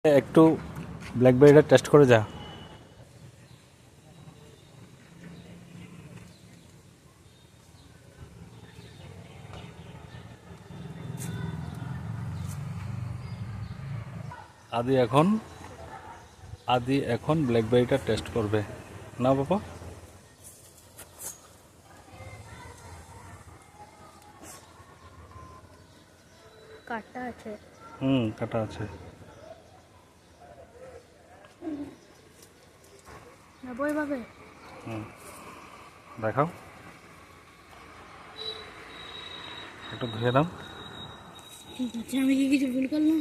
একটু ব্ল্যাকবেরিটা টেস্ট করে যা। আদি এখন ব্ল্যাকবেরিটা টেস্ট করবে না বাবা। কাটা আছে। কাটা আছে। নেবো এভাবে। দেখাও, একটু ধুয়ে দাও। ঠিক আছে, আমি কি কিছু ভুল করলাম?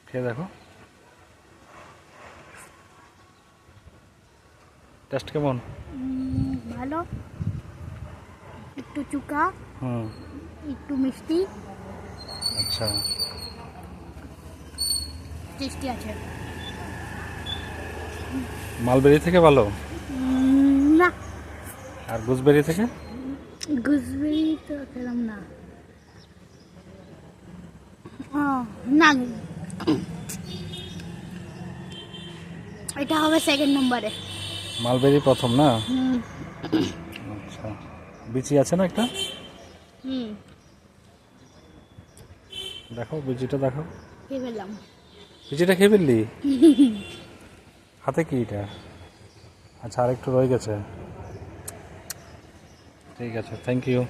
খেয়ে দেখো, টেস্ট কেমন? ভালো, একটু চুকা, একটু মিষ্টি, আচ্ছা, টেস্টি আছে। মালবেরি থেকে ভালো? না, আর গুজবেরি থেকে? গুজবেরি তো খেলাম না। না, এটা হবে সেকেন্ড নম্বরে। মালবেরি প্রথম না? আচ্ছা, বিচি আছে না একটা? দেখো বিচিটা, দেখো। খেয়ে ফেললাম। বিচিটা খেয়ে ফেললি? হাতে কি এটা? আচ্ছা, আরেকটু রয়ে গেছে। ঠিক আছে, থ্যাংক ইউ।